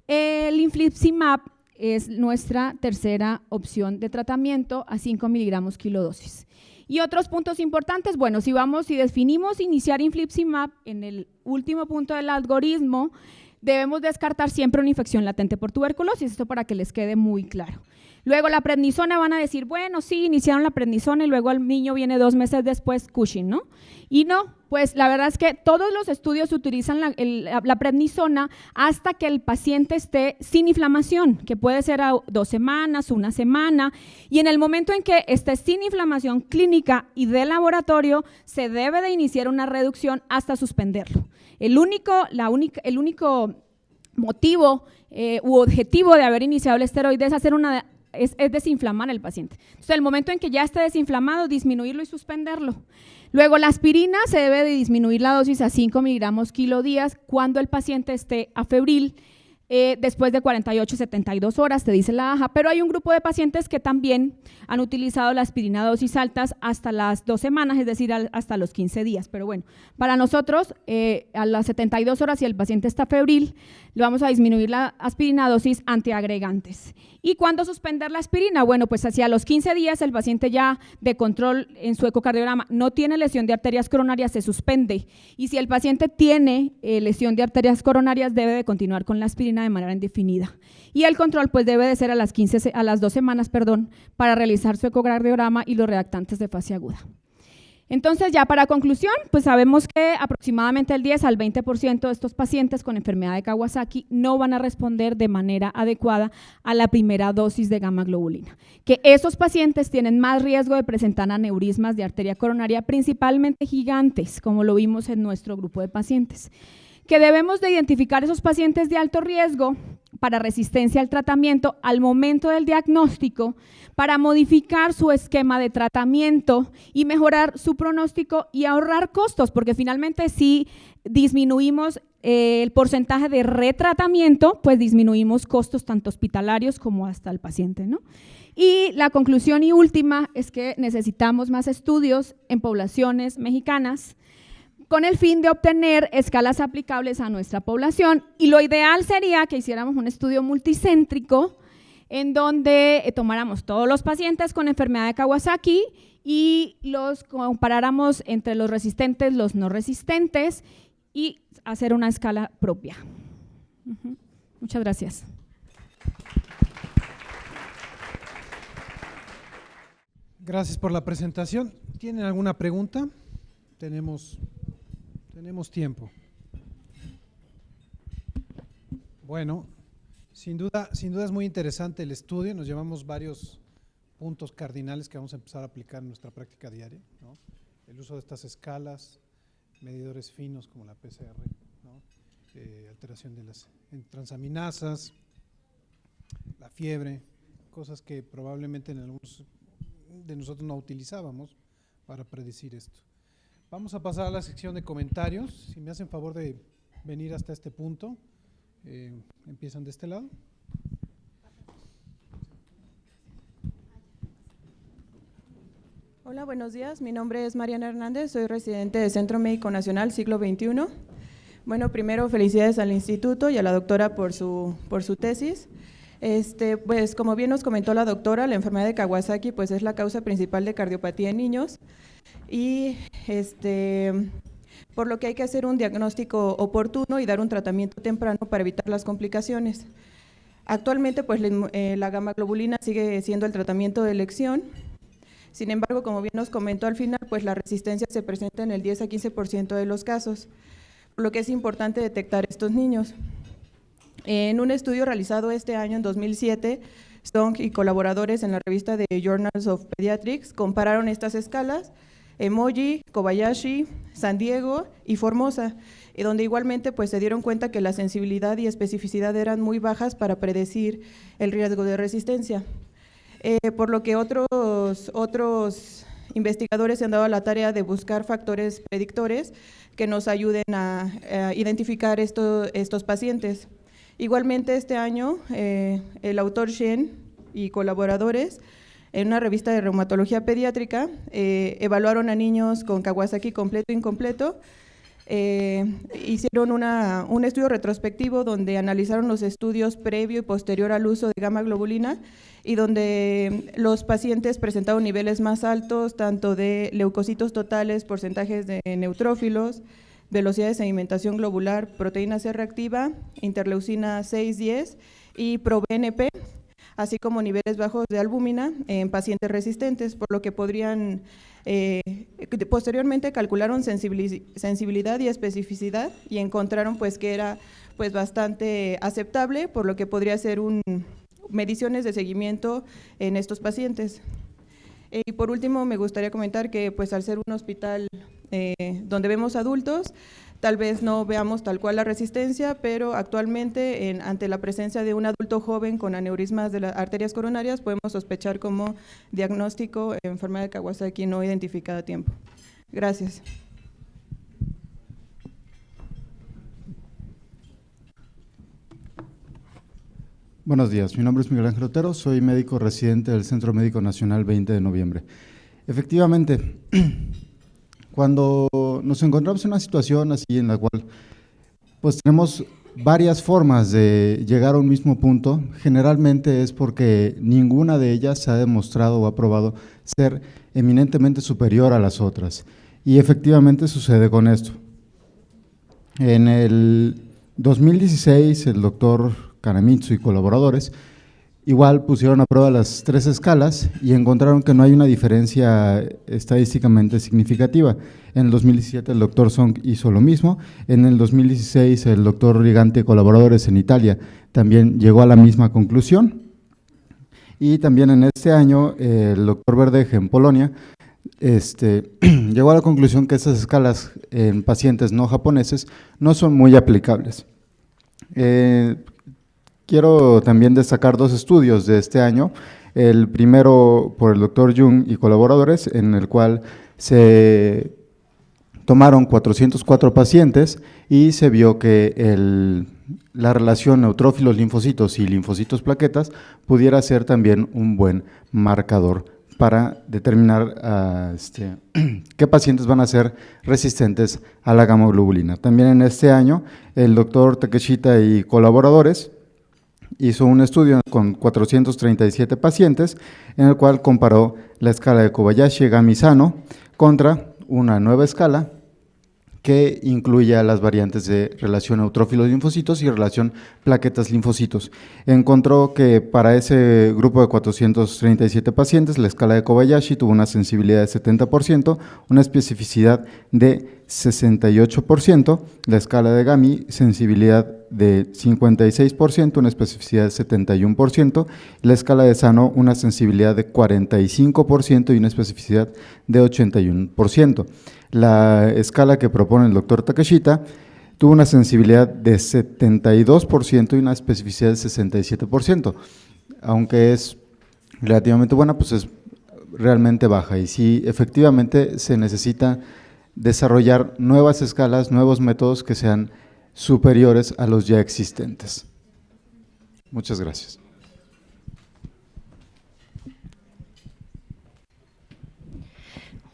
el infliximab es nuestra tercera opción de tratamiento a 5 miligramos kilodosis. Y otros puntos importantes, bueno, si definimos iniciar infliximab en el último punto del algoritmo, debemos descartar siempre una infección latente por tuberculosis, esto para que les quede muy claro. Luego la prednisona, van a decir, bueno, sí, iniciaron la prednisona y luego el niño viene 2 meses después, Cushing, ¿no? Y no, pues la verdad es que todos los estudios utilizan la prednisona hasta que el paciente esté sin inflamación, que puede ser a 2 semanas, 1 semana, y en el momento en que esté sin inflamación clínica y de laboratorio, se debe de iniciar una reducción hasta suspenderlo. El único motivo u objetivo de haber iniciado el esteroide es desinflamar al paciente. Entonces, en el momento en que ya esté desinflamado, disminuirlo y suspenderlo. Luego, la aspirina se debe de disminuir la dosis a 5 miligramos kilo días cuando el paciente esté afebril, después de 48 72 horas, te dice la AJA, pero hay un grupo de pacientes que también han utilizado la aspirina a dosis altas hasta las 2 semanas, es decir, hasta los 15 días. Pero bueno, para nosotros, a las 72 horas, si el paciente está febril, le vamos a disminuir la aspirina a dosis antiagregantes. ¿Y cuándo suspender la aspirina? Bueno, pues hacia los 15 días el paciente ya de control en su ecocardiograma no tiene lesión de arterias coronarias, se suspende. Y si el paciente tiene lesión de arterias coronarias, debe de continuar con la aspirina de manera indefinida. Y el control pues debe de ser a las 2 semanas, para realizar su ecocardiograma y los reactantes de fase aguda. Entonces, ya para conclusión, pues sabemos que aproximadamente el 10 al 20% de estos pacientes con enfermedad de Kawasaki no van a responder de manera adecuada a la primera dosis de gamma globulina, que esos pacientes tienen más riesgo de presentar aneurismas de arteria coronaria, principalmente gigantes, como lo vimos en nuestro grupo de pacientes, que debemos de identificar esos pacientes de alto riesgo para resistencia al tratamiento al momento del diagnóstico, para modificar su esquema de tratamiento y mejorar su pronóstico y ahorrar costos, porque finalmente si disminuimos el porcentaje de retratamiento, pues disminuimos costos tanto hospitalarios como hasta el paciente, ¿no? Y la conclusión y última es que necesitamos más estudios en poblaciones mexicanas con el fin de obtener escalas aplicables a nuestra población, y lo ideal sería que hiciéramos un estudio multicéntrico en donde tomáramos todos los pacientes con enfermedad de Kawasaki y los comparáramos entre los resistentes, los no resistentes y hacer una escala propia. Muchas gracias. Gracias por la presentación. ¿Tienen alguna pregunta? Tenemos tiempo. Bueno, sin duda es muy interesante el estudio. Nos llevamos varios puntos cardinales que vamos a empezar a aplicar en nuestra práctica diaria, ¿no? El uso de estas escalas, medidores finos como la PCR, ¿no? Alteración de las transaminasas, la fiebre, cosas que probablemente en algunos de nosotros no utilizábamos para predecir esto. Vamos a pasar a la sección de comentarios. Si me hacen favor de venir hasta este punto, empiezan de este lado. Hola, buenos días. Mi nombre es Mariana Hernández, soy residente del Centro Médico Nacional Siglo XXI. Bueno, primero felicidades al instituto y a la doctora por su tesis. Pues como bien nos comentó la doctora, la enfermedad de Kawasaki pues es la causa principal de cardiopatía en niños y por lo que hay que hacer un diagnóstico oportuno y dar un tratamiento temprano para evitar las complicaciones. Actualmente pues la gamma globulina sigue siendo el tratamiento de elección. Sin embargo, como bien nos comentó al final, pues la resistencia se presenta en el 10 a 15% de los casos, por lo que es importante detectar estos niños. En un estudio realizado este año, en 2007, Stone y colaboradores en la revista de Journals of Pediatrics compararon estas escalas, Emoji, Kobayashi, San Diego y Formosa, y donde igualmente pues, se dieron cuenta que la sensibilidad y especificidad eran muy bajas para predecir el riesgo de resistencia. Por lo que otros investigadores se han dado a la tarea de buscar factores predictores que nos ayuden a identificar estos pacientes. Igualmente este año, el autor Shen y colaboradores en una revista de reumatología pediátrica evaluaron a niños con Kawasaki completo e incompleto. Hicieron un estudio retrospectivo donde analizaron los estudios previo y posterior al uso de gamma globulina y donde los pacientes presentaron niveles más altos tanto de leucocitos totales, porcentajes de neutrófilos, velocidad de sedimentación globular, proteína C reactiva, interleucina 6-10 y proBNP, así como niveles bajos de albúmina en pacientes resistentes, por lo que podrían, posteriormente calcularon sensibilidad y especificidad y encontraron pues que era pues bastante aceptable, por lo que podría ser mediciones de seguimiento en estos pacientes. Y por último me gustaría comentar que pues al ser un hospital donde vemos adultos, tal vez no veamos tal cual la resistencia, pero actualmente ante la presencia de un adulto joven con aneurismas de las arterias coronarias podemos sospechar como diagnóstico enfermedad de Kawasaki no identificada a tiempo. Gracias. Buenos días, mi nombre es Miguel Ángel Otero, soy médico residente del Centro Médico Nacional 20 de noviembre. Efectivamente, cuando nos encontramos en una situación así en la cual pues tenemos varias formas de llegar a un mismo punto, generalmente es porque ninguna de ellas se ha demostrado o ha probado ser eminentemente superior a las otras. Y efectivamente sucede con esto. En el 2016, el doctor Kanamitsu y colaboradores igual pusieron a prueba las 3 escalas y encontraron que no hay una diferencia estadísticamente significativa. En el 2017 el doctor Song hizo lo mismo, en el 2016 el doctor Rigante y colaboradores en Italia también llegó a la misma conclusión, y también en este año el doctor Verdeje en Polonia llegó a la conclusión que esas escalas en pacientes no japoneses no son muy aplicables. Quiero también destacar 2 estudios de este año, el primero por el doctor Jung y colaboradores, en el cual se tomaron 404 pacientes y se vio que la relación neutrófilos linfocitos y linfocitos plaquetas pudiera ser también un buen marcador para determinar qué pacientes van a ser resistentes a la gamma globulina. También en este año el doctor Takeshita y colaboradores hizo un estudio con 437 pacientes en el cual comparó la escala de Kobayashi-Gamisano contra una nueva escala que incluya las variantes de relación neutrófilos linfocitos y relación plaquetas linfocitos. Encontró que para ese grupo de 437 pacientes, la escala de Kobayashi tuvo una sensibilidad de 70%, una especificidad de 68%, la escala de Gami, sensibilidad de 56%, una especificidad de 71%, la escala de Sano, una sensibilidad de 45% y una especificidad de 81%. La escala que propone el doctor Takeshita tuvo una sensibilidad de 72% y una especificidad de 67%, aunque es relativamente buena, pues es realmente baja, y sí, efectivamente se necesita desarrollar nuevas escalas, nuevos métodos que sean superiores a los ya existentes. Muchas gracias.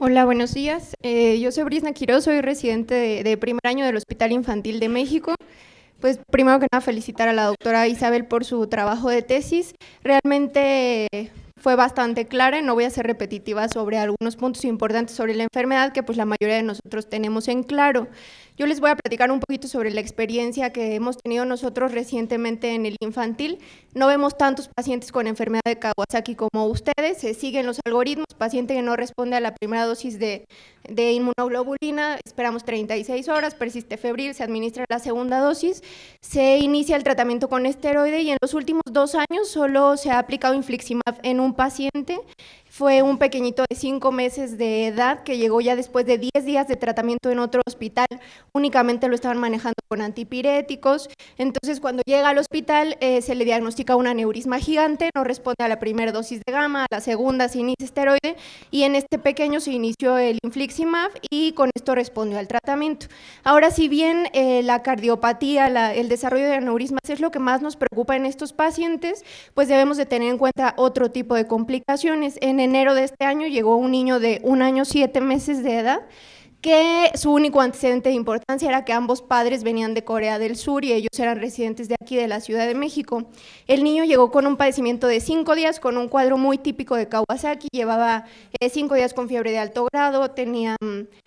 Hola, buenos días. Yo soy Brisna Quiroz, soy residente de primer año del Hospital Infantil de México. Pues primero que nada felicitar a la doctora Isabel por su trabajo de tesis. Realmente fue bastante clara y no voy a ser repetitiva sobre algunos puntos importantes sobre la enfermedad que pues la mayoría de nosotros tenemos en claro. Yo les voy a platicar un poquito sobre la experiencia que hemos tenido nosotros recientemente en el infantil. No vemos tantos pacientes con enfermedad de Kawasaki como ustedes, se siguen los algoritmos, paciente que no responde a la primera dosis de inmunoglobulina, esperamos 36 horas, persiste febril, se administra la segunda dosis, se inicia el tratamiento con esteroide y en los últimos 2 años solo se ha aplicado infliximab en un paciente. Fue un pequeñito de 5 meses de edad que llegó ya después de 10 días de tratamiento en otro hospital, únicamente lo estaban manejando con antipiréticos, entonces cuando llega al hospital se le diagnostica un aneurisma gigante, no responde a la primera dosis de gamma, a la segunda se inicia esteroide y en este pequeño se inició el infliximab y con esto respondió al tratamiento. Ahora, si bien la cardiopatía, el desarrollo de aneurismas es lo que más nos preocupa en estos pacientes, pues debemos de tener en cuenta otro tipo de complicaciones. En enero de este año llegó un niño de 1 año 7 meses de edad que su único antecedente de importancia era que ambos padres venían de Corea del Sur y ellos eran residentes de aquí, de la Ciudad de México. El niño llegó con un padecimiento de 5 días, con un cuadro muy típico de Kawasaki, llevaba 5 días con fiebre de alto grado, tenía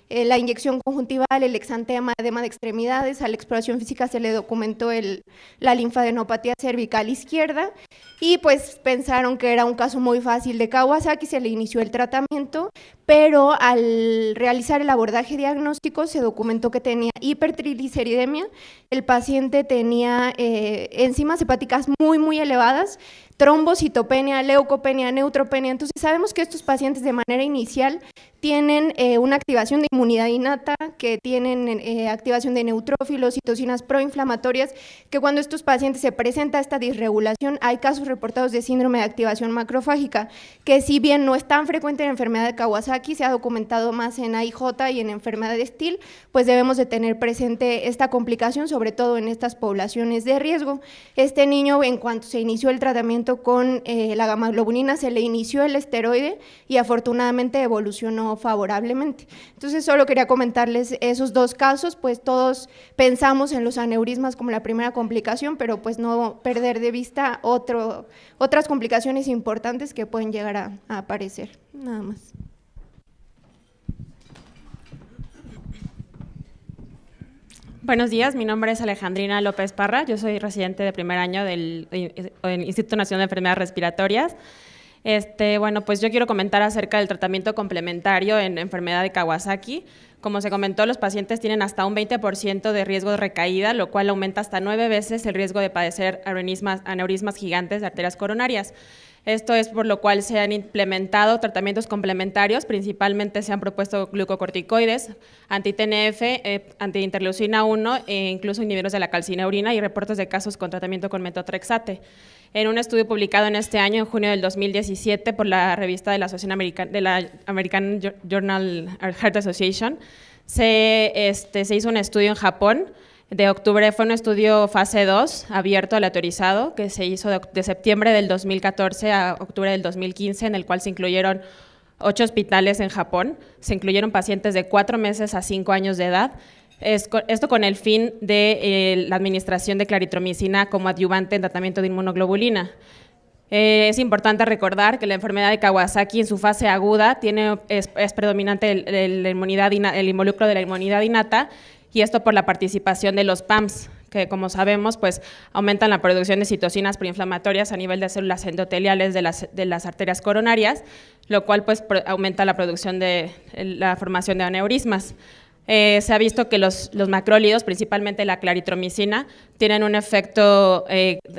la inyección conjuntival, el exantema, edema de extremidades, a la exploración física se le documentó la linfadenopatía cervical izquierda y pues pensaron que era un caso muy fácil de Kawasaki, se le inició el tratamiento, pero al realizar el abordaje diagnóstico se documentó que tenía hipertrigliceridemia, el paciente tenía enzimas hepáticas muy elevadas, trombocitopenia, leucopenia, neutropenia. Entonces sabemos que estos pacientes de manera inicial tienen una activación de inmunidad innata, que tienen activación de neutrófilos, citocinas proinflamatorias, que cuando estos pacientes se presenta esta disregulación, hay casos reportados de síndrome de activación macrofágica, que si bien no es tan frecuente en enfermedad de Kawasaki, se ha documentado más en AIJ y en enfermedad de Still, pues debemos de tener presente esta complicación, sobre todo en estas poblaciones de riesgo. Este niño, en cuanto se inició el tratamiento con la gamma-globulina, se le inició el esteroide y afortunadamente evolucionó favorablemente. Entonces solo quería comentarles esos 2 casos, pues todos pensamos en los aneurismas como la primera complicación, pero pues no perder de vista otras complicaciones importantes que pueden llegar a aparecer. Nada más. Buenos días, mi nombre es Alejandrina López Parra, yo soy residente de primer año del Instituto Nacional de Enfermedades Respiratorias. Bueno, pues yo quiero comentar acerca del tratamiento complementario en enfermedad de Kawasaki. Como se comentó, los pacientes tienen hasta un 20% de riesgo de recaída, lo cual aumenta hasta 9 veces el riesgo de padecer aneurismas gigantes de arterias coronarias. Esto es por lo cual se han implementado tratamientos complementarios, principalmente se han propuesto glucocorticoides, anti-TNF, anti-interleucina 1 e incluso inhibidores de la calcineurina y reportes de casos con tratamiento con metotrexate. En un estudio publicado en este año, en junio del 2017, por la revista de la Asociación American Journal Heart Association, se hizo un estudio en Japón de octubre, fue un estudio fase 2, abierto, aleatorizado, que se hizo de septiembre del 2014 a octubre del 2015, en el cual se incluyeron 8 hospitales en Japón, se incluyeron pacientes de 4 meses a 5 años de edad, esto con el fin de la administración de claritromicina como adyuvante en tratamiento de inmunoglobulina. Es importante recordar que la enfermedad de Kawasaki en su fase aguda es predominante el involucro de la inmunidad innata, y esto por la participación de los PAMs, que como sabemos pues aumentan la producción de citocinas proinflamatorias a nivel de células endoteliales de las arterias coronarias, lo cual pues aumenta la producción de la formación de aneurismas. Se ha visto que los macrólidos, principalmente la claritromicina, tienen un efecto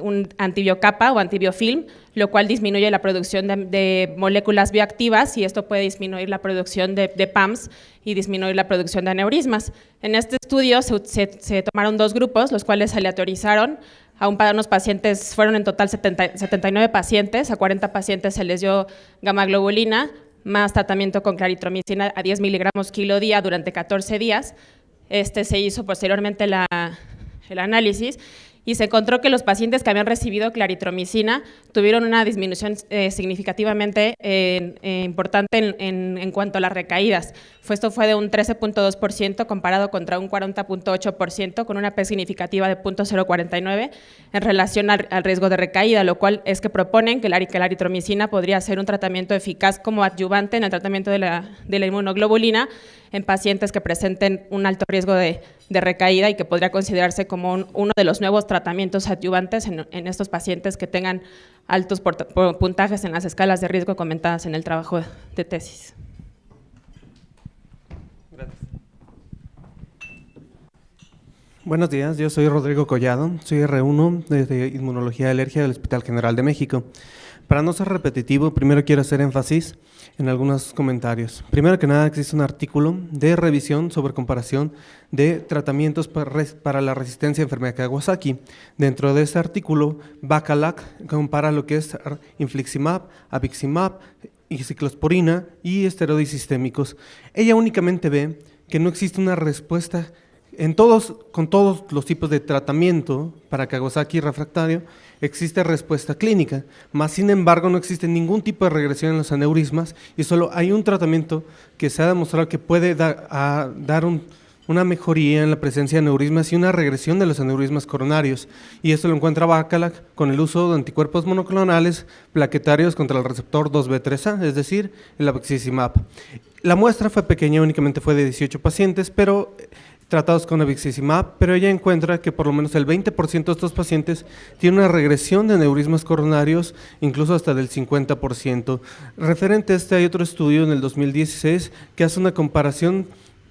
un antibiocapa o antibiofilm, lo cual disminuye la producción de moléculas bioactivas y esto puede disminuir la producción de PAMs y disminuir la producción de aneurismas. En este estudio se tomaron 2 grupos, los cuales se aleatorizaron. Para unos pacientes, fueron en total 79 pacientes, a 40 pacientes se les dio gamma globulina, más tratamiento con claritromicina a 10 miligramos kilo día durante 14 días. Se hizo posteriormente el análisis y se encontró que los pacientes que habían recibido claritromicina tuvieron una disminución significativamente importante en cuanto a las recaídas. Esto fue de un 13.2% comparado contra un 40.8% con una P significativa de 0.049 en relación al riesgo de recaída, lo cual es que proponen que la eritromicina podría ser un tratamiento eficaz como adyuvante en el tratamiento de la inmunoglobulina en pacientes que presenten un alto riesgo de recaída y que podría considerarse como uno de los nuevos tratamientos adyuvantes en estos pacientes que tengan altos puntajes en las escalas de riesgo comentadas en el trabajo de tesis. Gracias. Buenos días, yo soy Rodrigo Collado, soy R1 de Inmunología y Alergia del Hospital General de México. Para no ser repetitivo, primero quiero hacer énfasis en algunos comentarios. Primero que nada, existe un artículo de revisión sobre comparación de tratamientos para la resistencia a enfermedad de Kawasaki. Dentro de este artículo, Bacalac compara lo que es infliximab, abiximab, y ciclosporina y esteroides sistémicos. Ella únicamente ve que no existe una respuesta con todos los tipos de tratamiento para Kawasaki refractario, existe respuesta clínica, más sin embargo no existe ningún tipo de regresión en los aneurismas y solo hay un tratamiento que se ha demostrado que puede dar una mejoría en la presencia de aneurismas y una regresión de los aneurismas coronarios, y esto lo encuentra Bacalac con el uso de anticuerpos monoclonales plaquetarios contra el receptor 2B3A, es decir, el abiximab. La muestra fue pequeña, únicamente fue de 18 pacientes, pero tratados con abiximab, pero ella encuentra que por lo menos el 20% de estos pacientes tiene una regresión de aneurismas coronarios, incluso hasta del 50%. Referente a este hay otro estudio en el 2016 que hace una comparación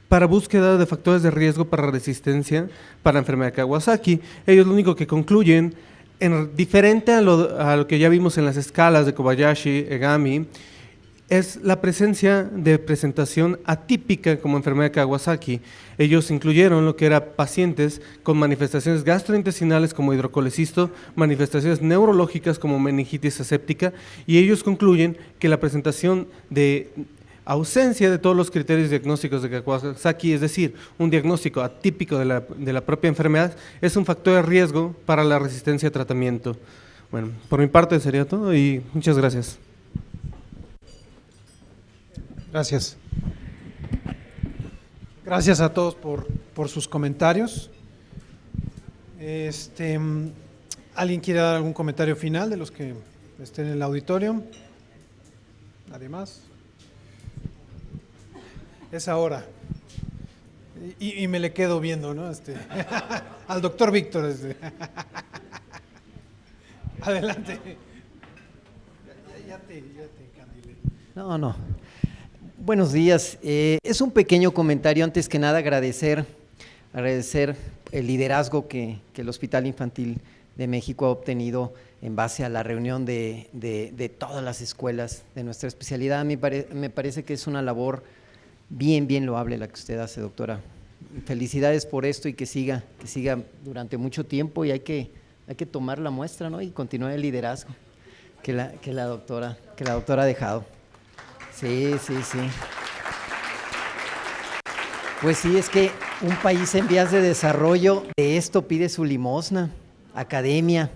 para búsqueda de factores de riesgo para resistencia para la enfermedad de Kawasaki. Ellos lo único que concluyen, diferente a lo que ya vimos en las escalas de Kobayashi, Egami, es la presencia de presentación atípica como enfermedad de Kawasaki. Ellos incluyeron lo que eran pacientes con manifestaciones gastrointestinales como hidrocolecisto, manifestaciones neurológicas como meningitis aséptica, y ellos concluyen que la presentación de ausencia de todos los criterios diagnósticos de Kawasaki, es decir, un diagnóstico atípico de la propia enfermedad, es un factor de riesgo para la resistencia a tratamiento. Bueno, por mi parte sería todo y muchas gracias. Gracias. Gracias a todos por sus comentarios. ¿Alguien quiere dar algún comentario final de los que estén en el auditorio? ¿Nadie más? Es ahora. Y me le quedo viendo, ¿no? Al doctor Víctor. Adelante. Ya te encandilé. No. Buenos días. Es un pequeño comentario. Antes que nada, agradecer el liderazgo que el Hospital Infantil de México ha obtenido en base a la reunión de todas las escuelas de nuestra especialidad. Me parece que es una labor bien loable la que usted hace, doctora. Felicidades por esto y que siga durante mucho tiempo, y hay que tomar la muestra, ¿no? Y continuar el liderazgo que la doctora ha dejado. Sí. Pues sí, es que un país en vías de desarrollo de esto pide su limosna. Academia.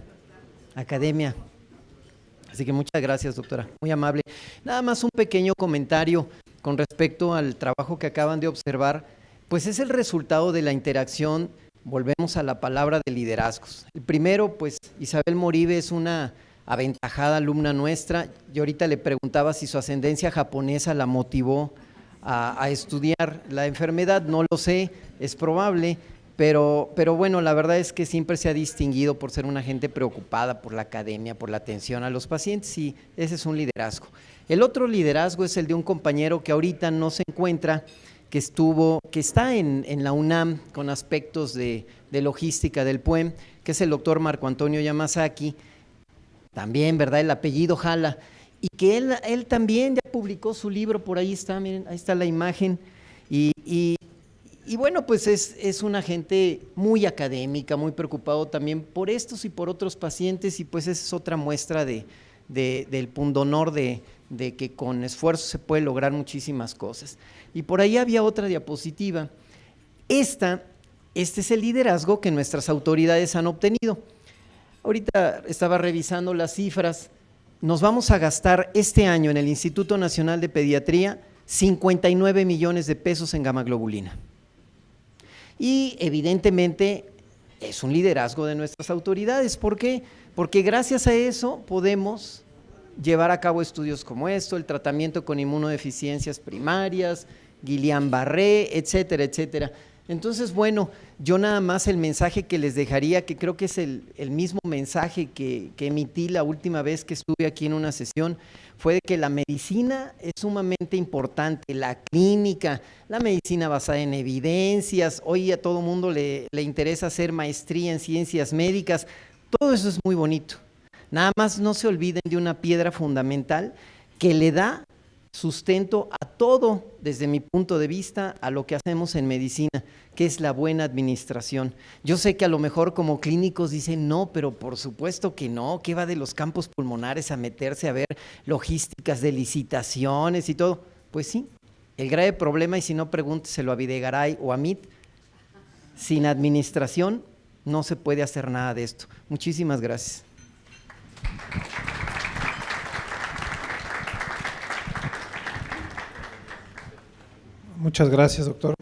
Así que muchas gracias, doctora, muy amable. Nada más un pequeño comentario con respecto al trabajo que acaban de observar, pues es el resultado de la interacción. Volvemos a la palabra de liderazgos. El primero, pues Isabel Moribe es una aventajada alumna nuestra. Yo ahorita le preguntaba si su ascendencia japonesa la motivó a estudiar la enfermedad. No lo sé, es probable, pero bueno, la verdad es que siempre se ha distinguido por ser una gente preocupada por la academia, por la atención a los pacientes, y ese es un liderazgo. El otro liderazgo es el de un compañero que ahorita no se encuentra, que está en la UNAM con aspectos de logística del PUEM, que es el doctor Marco Antonio Yamazaki, también, ¿verdad? El apellido jala, y que él también ya publicó su libro, por ahí está, miren, ahí está la imagen, y bueno, pues es una gente muy académica, muy preocupado también por estos y por otros pacientes, y pues esa es otra muestra del pundonor de que con esfuerzo se puede lograr muchísimas cosas. Y por ahí había otra diapositiva. Este es el liderazgo que nuestras autoridades han obtenido. Ahorita estaba revisando las cifras. Nos vamos a gastar este año en el Instituto Nacional de Pediatría 59 millones de pesos en gamaglobulina. Y evidentemente es un liderazgo de nuestras autoridades. ¿Por qué? Porque gracias a eso podemos llevar a cabo estudios como esto, el tratamiento con inmunodeficiencias primarias, Guillain-Barré, etcétera, etcétera. Entonces, bueno, yo nada más el mensaje que les dejaría, que creo que es el mismo mensaje que emití la última vez que estuve aquí en una sesión, fue de que la medicina es sumamente importante, la clínica, la medicina basada en evidencias. Hoy a todo mundo le interesa hacer maestría en ciencias médicas, todo eso es muy bonito. Nada más no se olviden de una piedra fundamental que le da sustento a todo, desde mi punto de vista, a lo que hacemos en medicina, que es la buena administración. Yo sé que a lo mejor como clínicos dicen, no, pero por supuesto que no, ¿qué va de los campos pulmonares a meterse a ver logísticas de licitaciones y todo? Pues sí, el grave problema, y si no pregúnteselo a Videgaray o a Mit, sin administración no se puede hacer nada de esto. Muchísimas gracias. Muchas gracias, doctor.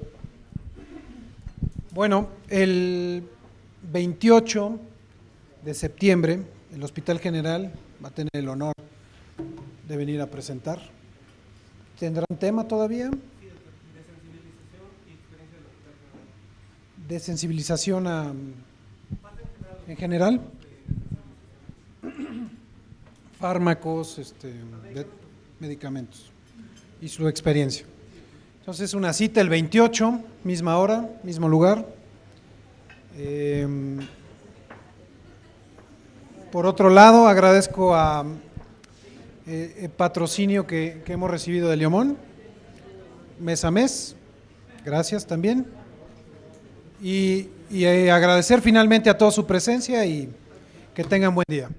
Bueno, el 28 de septiembre el Hospital General va a tener el honor de venir a presentar. ¿Tendrán tema todavía? De sensibilización en general. Fármacos, medicamentos y su experiencia. Entonces, una cita el 28, misma hora, mismo lugar. Por otro lado, agradezco a el patrocinio que hemos recibido de Leomón, mes a mes, gracias también. Y agradecer finalmente a todos su presencia y que tengan buen día.